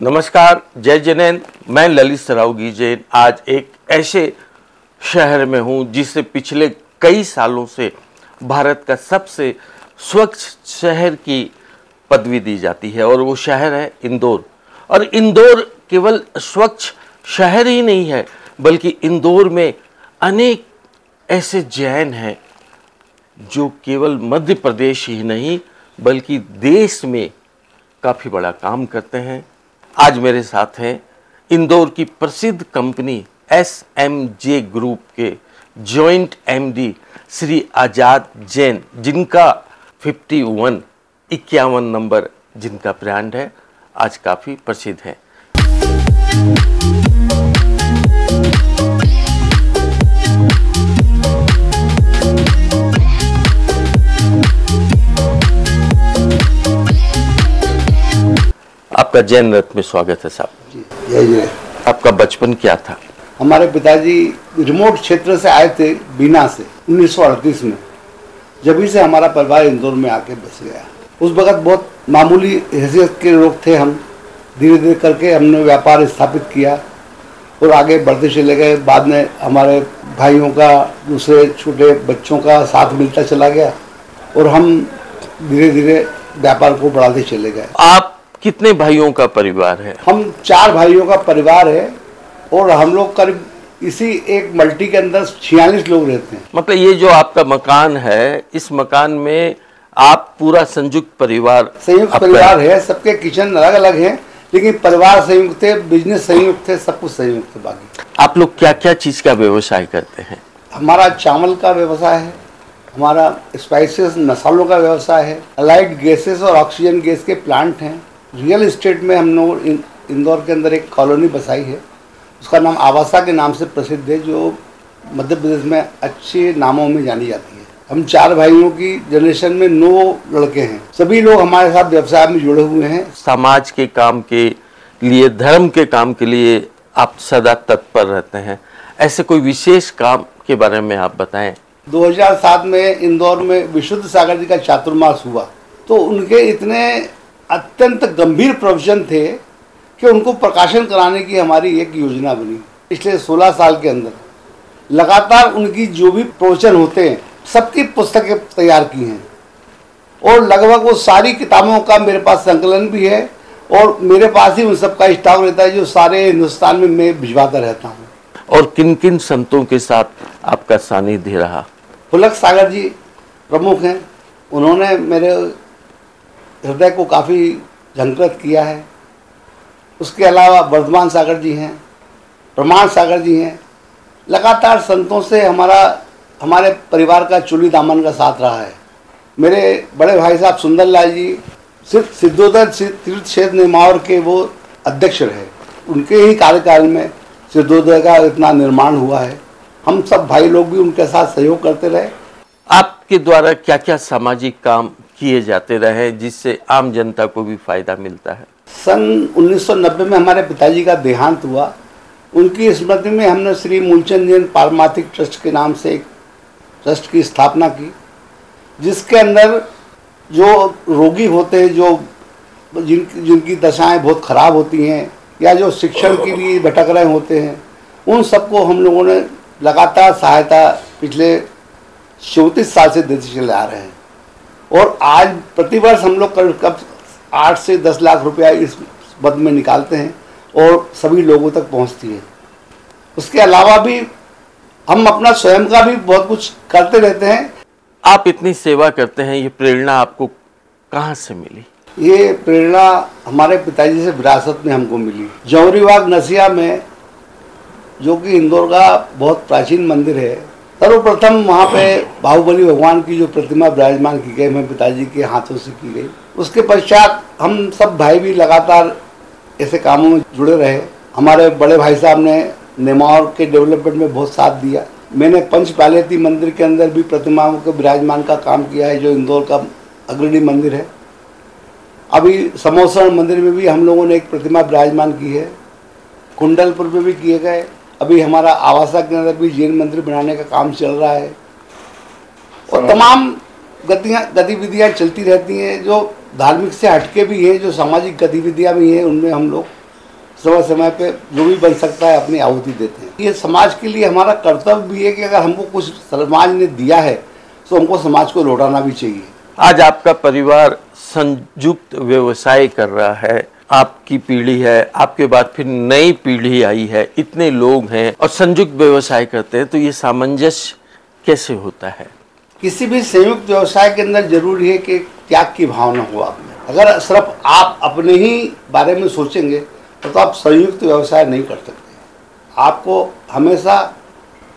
नमस्कार, जय जिनेन्द्र। मैं ललित सरावगी जैन आज एक ऐसे शहर में हूँ जिसे पिछले कई सालों से भारत का सबसे स्वच्छ शहर की पदवी दी जाती है और वो शहर है इंदौर। और इंदौर केवल स्वच्छ शहर ही नहीं है, बल्कि इंदौर में अनेक ऐसे जैन हैं जो केवल मध्य प्रदेश ही नहीं बल्कि देश में काफ़ी बड़ा काम करते हैं। आज मेरे साथ हैं इंदौर की प्रसिद्ध कंपनी SMJ ग्रुप के जॉइंट MD श्री आजाद जैन, जिनका 51 नंबर जिनका ब्रांड है आज काफ़ी प्रसिद्ध है। आपका जैन रथ में स्वागत है साहब। जय जय। आपका बचपन क्या था? हमारे पिताजी रिमोट क्षेत्र से आए थे, बीना से 1938 में। जब से हमारा परिवार इंदौर में आके बस गया। उस वक्त बहुत मामूली हैसियत के लोग थे हम। धीरे धीरे करके हमने व्यापार स्थापित किया और आगे बढ़ते चले गए। बाद में हमारे भाइयों का, दूसरे छोटे बच्चों का साथ मिलता चला गया और हम धीरे धीरे व्यापार को बढ़ाते चले गए। आप कितने भाइयों का परिवार है? हम 4 भाइयों का परिवार है और हम लोग करीब इसी एक मल्टी के अंदर 46 लोग रहते हैं। मतलब ये जो आपका मकान है, इस मकान में आप पूरा संयुक्त परिवार है। सबके किचन अलग अलग हैं, लेकिन परिवार संयुक्त थे, बिजनेस संयुक्त थे, सब कुछ संयुक्त थे। बाकी आप लोग क्या क्या चीज का व्यवसाय करते हैं? हमारा चावल का व्यवसाय है, हमारा स्पाइसेस मसालों का व्यवसाय है, अलाइड गैसेस और ऑक्सीजन गैस के प्लांट हैं। रियल एस्टेट में हम लोग इंदौर के अंदर एक कॉलोनी बसाई है, उसका नाम आवासा के नाम से प्रसिद्ध है, जो मध्य प्रदेश में अच्छे नामों में जानी जाती है। हम 4 भाइयों की जनरेशन में 9 लड़के हैं। सभी लोग हमारे साथ व्यवसाय में जुड़े हुए हैं। समाज के काम के लिए, धर्म के काम के लिए आप सदा तत्पर रहते हैं। ऐसे कोई विशेष काम के बारे में आप बताएं। 2007 में इंदौर में विशुद्ध सागर जी का चातुर्मास हुआ, तो उनके इतने अत्यंत गंभीर प्रवचन थे कि उनको प्रकाशन कराने की हमारी एक योजना बनी। पिछले 16 साल के अंदर लगातार उनकी जो भी प्रवचन होते हैं सबकी पुस्तकें तैयार की हैं और लगभग वो सारी किताबों का मेरे पास संकलन भी है और मेरे पास ही उन सब का स्टॉक रहता है, जो सारे हिंदुस्तान में मैं भिजवाता रहता हूँ। और किन किन संतों के साथ आपका सानिध्य रहा? पुलक सागर जी प्रमुख हैं, उन्होंने मेरे हृदय को काफ़ी झंकृत किया है। उसके अलावा वर्धमान सागर जी हैं, प्रमाण सागर जी हैं। लगातार संतों से हमारे परिवार का चुली दामन का साथ रहा है। मेरे बड़े भाई साहब सुंदरलाल जी सिद्धोदय तीर्थ क्षेत्र नेमावर के वो अध्यक्ष रहे। उनके ही कार्यकाल में सिद्धोदय का इतना निर्माण हुआ है। हम सब भाई लोग भी उनके साथ सहयोग करते रहे। आपके द्वारा क्या क्या सामाजिक काम किए जाते रहे जिससे आम जनता को भी फायदा मिलता है? सन 1990 में हमारे पिताजी का देहांत हुआ। उनकी स्मृति में हमने श्री मूलचंद जैन पारमार्थिक ट्रस्ट के नाम से एक ट्रस्ट की स्थापना की, जिसके अंदर जो रोगी होते हैं, जो जिनकी दशाएं बहुत खराब होती हैं या जो शिक्षण के लिए भटक रहे होते हैं, उन सबको हम लोगों ने लगातार सहायता पिछले 34 साल से देते चले आ रहे हैं। और आज प्रतिवर्ष हम लोग कब 8 से 10 लाख रुपया इस मद में निकालते हैं और सभी लोगों तक पहुंचती है। उसके अलावा भी हम अपना स्वयं का भी बहुत कुछ करते रहते हैं। आप इतनी सेवा करते हैं, ये प्रेरणा आपको कहाँ से मिली? ये प्रेरणा हमारे पिताजी से विरासत में हमको मिली। जौहरीबाग नसिया में, जो कि इंदौर का बहुत प्राचीन मंदिर है, सर्वप्रथम वहाँ पे बाहुबली भगवान की जो प्रतिमा विराजमान की गई, मैं पिताजी के हाथों से की गई। उसके पश्चात हम सब भाई भी लगातार ऐसे कामों में जुड़े रहे। हमारे बड़े भाई साहब ने नेमावर के डेवलपमेंट में बहुत साथ दिया। मैंने पंचपालेती मंदिर के अंदर भी प्रतिमाओं के विराजमान का काम किया है, जो इंदौर का अग्रणी मंदिर है। अभी समोसरण मंदिर में भी हम लोगों ने एक प्रतिमा विराजमान की है। कुंडलपुर में भी किए गए। अभी हमारा आवासा के अंदर भी जैन मंदिर बनाने का काम चल रहा है और तमाम गतिविधियां चलती रहती हैं, जो धार्मिक से हटके भी हैं, जो सामाजिक गतिविधियां भी हैं, उनमें हम लोग समय समय पे जो भी बन सकता है अपनी आहुति देते हैं। ये समाज के लिए हमारा कर्तव्य भी है कि अगर हमको कुछ समाज ने दिया है तो हमको समाज को लौटाना भी चाहिए। आज आपका परिवार संयुक्त व्यवसाय कर रहा है, आपकी पीढ़ी है, आपके बाद फिर नई पीढ़ी आई है, इतने लोग हैं और संयुक्त व्यवसाय करते हैं, तो ये सामंजस्य कैसे होता है? किसी भी संयुक्त व्यवसाय के अंदर जरूरी है कि त्याग की भावना हो आप में। अगर सिर्फ आप अपने ही बारे में सोचेंगे तो आप संयुक्त व्यवसाय नहीं कर सकते। आपको हमेशा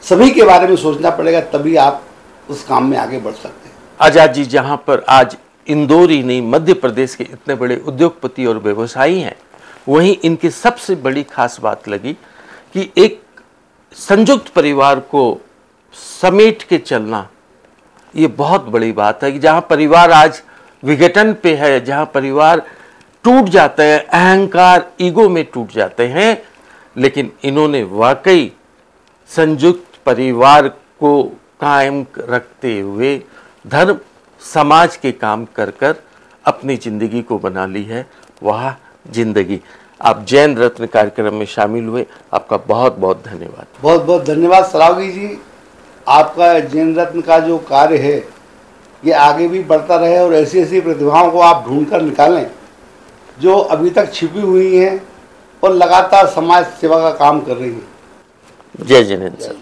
सभी के बारे में सोचना पड़ेगा, तभी आप उस काम में आगे बढ़ सकते हैं। आजाद जी, जहां पर आज इंदौर ही नहीं मध्य प्रदेश के इतने बड़े उद्योगपति और व्यवसायी हैं, वहीं इनकी सबसे बड़ी खास बात लगी कि एक संयुक्त परिवार को समेट के चलना, ये बहुत बड़ी बात है कि जहां परिवार आज विघटन पे है, जहां परिवार टूट जाते हैं, अहंकार ईगो में टूट जाते हैं, लेकिन इन्होंने वाकई संयुक्त परिवार को कायम रखते हुए धर्म समाज के काम कर कर अपनी जिंदगी को बना ली है। वह जिंदगी। आप जैन रत्न कार्यक्रम में शामिल हुए, आपका बहुत बहुत धन्यवाद। बहुत बहुत धन्यवाद सरावगी जी। आपका जैन रत्न का जो कार्य है ये आगे भी बढ़ता रहे और ऐसी ऐसी प्रतिभाओं को आप ढूंढ कर निकालें जो अभी तक छिपी हुई हैं और लगातार समाज सेवा का काम कर रही हैं। जय जिनेन्द्र सर।